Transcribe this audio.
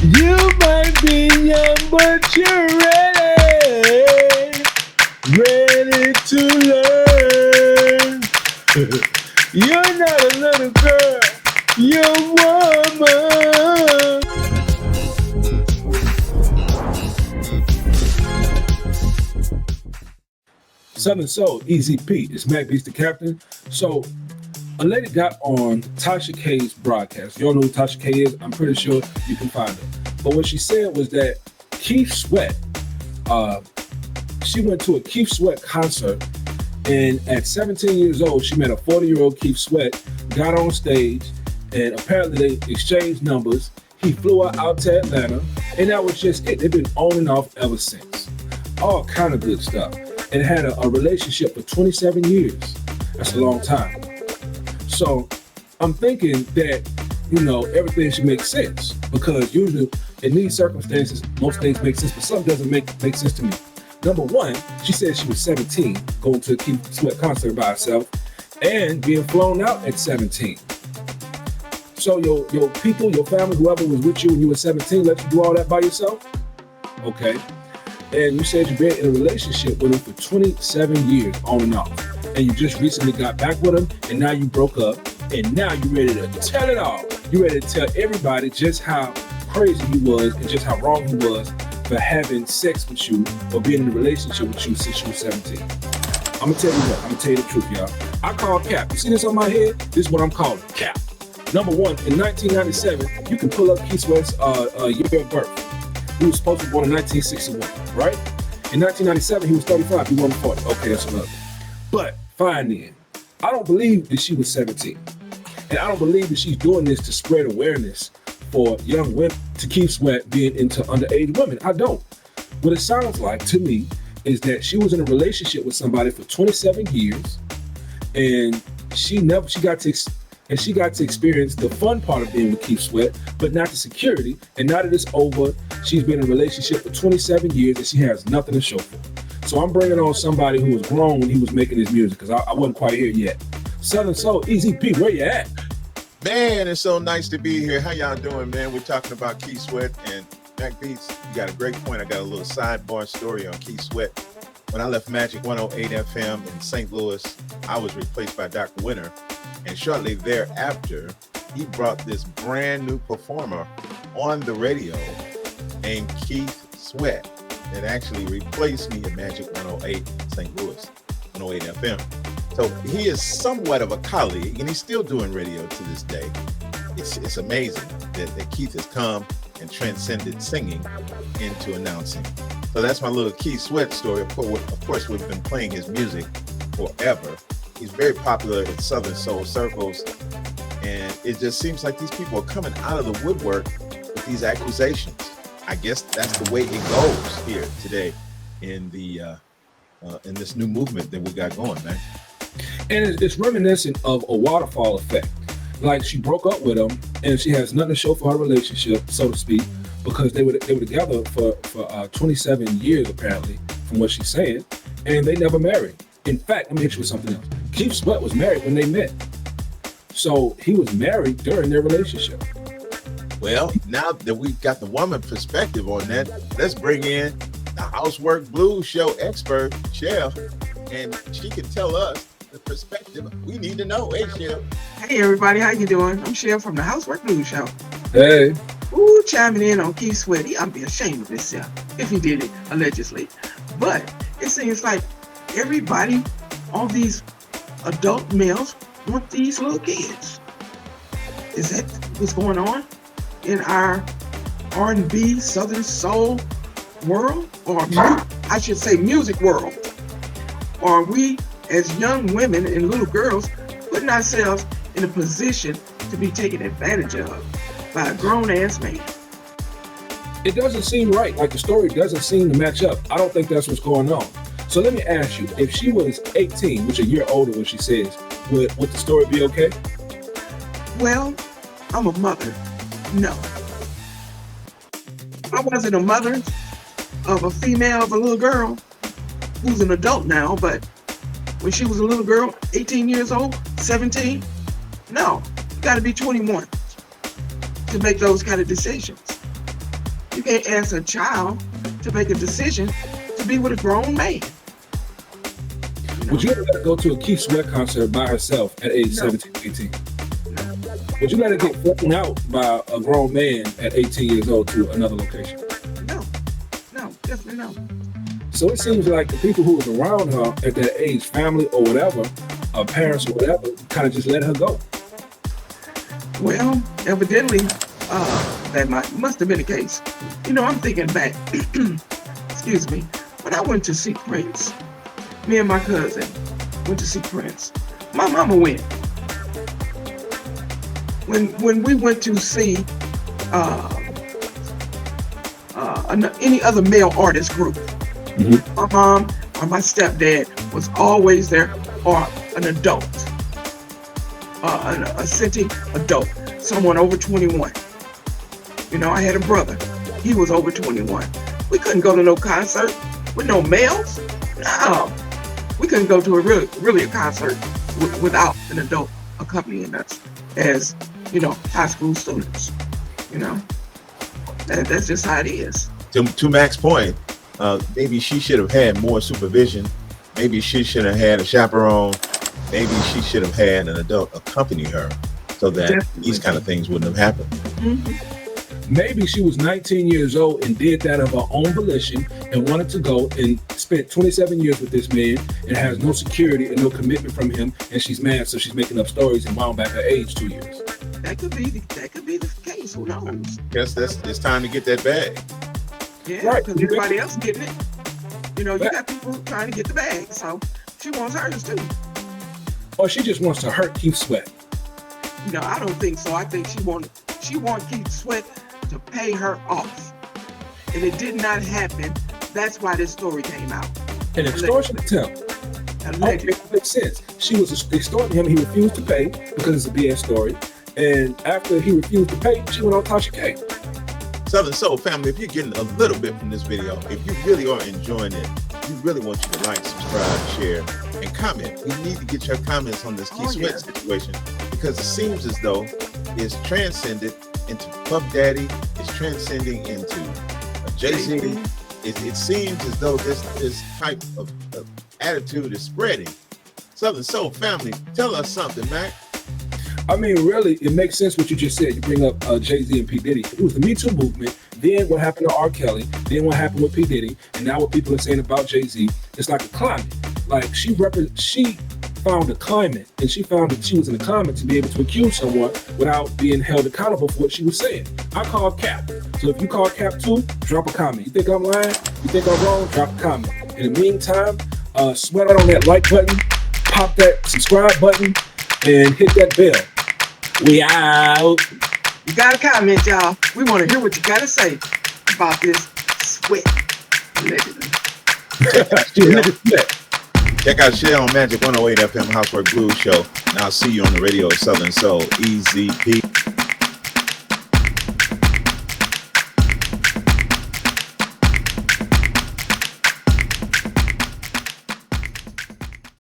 You might be young, but you're ready. Ready to learn. You're not a little girl, you're a woman. Southern Soul, Easy Pete. It's Mac Beast the Captain. So, a lady got on Tasha K's broadcast. You all know who Tasha K is? I'm pretty sure you can find her. But what she said was that Keith Sweat, she went to a Keith Sweat concert, and at 17 years old, she met a 40-year-old Keith Sweat, got on stage, and apparently they exchanged numbers. He flew her out to Atlanta, and that was just it. They've been on and off ever since. All kind of good stuff. And had a relationship for 27 years. That's a long time. So I'm thinking that, everything should make sense, because usually in these circumstances, most things make sense, but some doesn't make sense to me. Number one, she said she was 17, going to a Keith Sweat concert by herself, and being flown out at 17. So your people, your family, whoever was with you when you were 17, let you do all that by yourself? Okay. And you said you've been in a relationship with him for 27 years, on and off. And you just recently got back with him, and now you broke up, and now you're ready to tell it all. You're ready to tell everybody just how crazy he was and just how wrong he was for having sex with you or being in a relationship with you since you were 17. I'm gonna tell you what, I'm gonna tell you the truth, y'all. I call cap. You see this on my head? This is what I'm calling cap. Number one, in 1997, you can pull up Keith Sweat's year of birth. He was supposed to be born in 1961, right? In 1997, he was 35, he wasn't 40. Okay, that's another. But fine then. I don't believe that she was 17. And I don't believe that she's doing this to spread awareness for young women to Keith Sweat being into underage women. I don't. What it sounds like to me is that she was in a relationship with somebody for 27 years, and she got to experience the fun part of being with Keith Sweat, but not the security. And now that it's over, she's been in a relationship for 27 years and she has nothing to show for it. So I'm bringing on somebody who was grown when he was making his music, because I wasn't quite here yet. Southern Soul, Easy P, where you at? Man, it's so nice to be here. How y'all doing, man? We're talking about Keith Sweat and Mac Beats. You got a great point. I got a little sidebar story on Keith Sweat. When I left Magic 108 FM in St. Louis, I was replaced by Dr. Winter. And shortly thereafter, he brought this brand new performer on the radio named Keith Sweat that actually replaced me at Magic 108 St. Louis, 108 FM. So he is somewhat of a colleague, and he's still doing radio to this day. It's amazing that Keith has come and transcended singing into announcing. So that's my little Keith Sweat story. Of course, we've been playing his music forever. He's very popular in Southern Soul circles, and it just seems like these people are coming out of the woodwork with these accusations. I guess that's the way it goes here today in this new movement that we got going, man. And it's reminiscent of a waterfall effect. Like, she broke up with him, and she has nothing to show for her relationship, so to speak, because they were together for 27 years apparently, from what she's saying, and they never married. In fact, let me hit you with something else. Keith Sweat was married when they met. So he was married during their relationship. Well, now that we've got the woman perspective on that, let's bring in the Housework Blues Show expert, Chell, and she can tell us the perspective we need to know. Hey, Chell. Hey, everybody. How you doing? I'm Chell from the Housework Blues Show. Hey. Ooh, chiming in on Keith Sweat. I'd be ashamed of himself if he did it, allegedly. But it seems like everybody, all these adult males, want these little kids. Is that what's going on in our R&B, Southern Soul world? Or I should say music world? Or are we, as young women and little girls, putting ourselves in a position to be taken advantage of by a grown-ass man? It doesn't seem right. Like, the story doesn't seem to match up. I don't think that's what's going on. So let me ask you, if she was 18, which is a year older when she says, would the story be okay? Well, I'm a mother. No. I wasn't a mother of a female, of a little girl who's an adult now, but when she was a little girl, 18 years old, 17, no, you gotta be 21 to make those kind of decisions. You can't ask a child to make a decision to be with a grown man. Would you ever let her go to a Keith Sweat concert by herself at age No. 17, 18? Would you let her get flown out by a grown man at 18 years old to another location? No, definitely no. So it seems like the people who was around her at that age, family or whatever, parents or whatever, kind of just let her go. Well, evidently, that must have been the case. I'm thinking back, excuse me, when I went to see Prince, me and my cousin went to see Prince. My mama went. When we went to see any other male artist group, my mom or my stepdad was always there, or an adult, an assenting adult, someone over 21. I had a brother. He was over 21. We couldn't go to no concert with no males. No. We couldn't go to really a concert without an adult accompanying us as, high school students. That's just how it is. To Mac's point, maybe she should have had more supervision. Maybe she should have had a chaperone. Maybe she should have had an adult accompany her so that Definitely. these kind of things wouldn't have happened. Mm-hmm. Maybe she was 19 years old and did that of her own volition and wanted to go and spent 27 years with this man and has no security and no commitment from him, and she's mad, so she's making up stories and wound back her age 2 years. That could be the case. Who knows? Guess it's time to get that bag. Yeah, Right. because everybody else getting it. You got people trying to get the bag, so she wants hers too. Or she just wants to hurt Keith Sweat. No, I don't think so. I think she want Keith Sweat to pay her off, and it did not happen. That's why this story came out. An extortion attempt. Okay, it makes sense. She was extorting him. He refused to pay because it's a BS story. And after he refused to pay, she went on Tasha K. Southern Soul family, if you're getting a little bit from this video, if you really are enjoying it, we really want you to like, subscribe, share, and comment. We need to get your comments on this Keith Sweat situation, because it seems as though it's transcended into Puff Daddy, it's transcending into Jay-Z. It seems as though this type of attitude is spreading. Southern Soul family, tell us something, Mac. I mean, really, it makes sense what you just said. You bring up Jay-Z and P. Diddy. It was the Me Too movement. Then what happened to R. Kelly. Then what happened with P. Diddy. And now what people are saying about Jay-Z. It's like a climate. Like she found a climate, and she found that she was in a climate to be able to accuse someone without being held accountable for what she was saying. I call cap. So if you call cap too, drop a comment. You think I'm lying? You think I'm wrong? Drop a comment. In the meantime, sweat on that like button, pop that subscribe button, and hit that bell. We out. You got a comment, y'all. We want to hear what you got to say about this sweat. Allegedly. Check out Chell on Magic 108 FM Housework Blues Show. And I'll see you on the radio at Southern Soul. Easy P.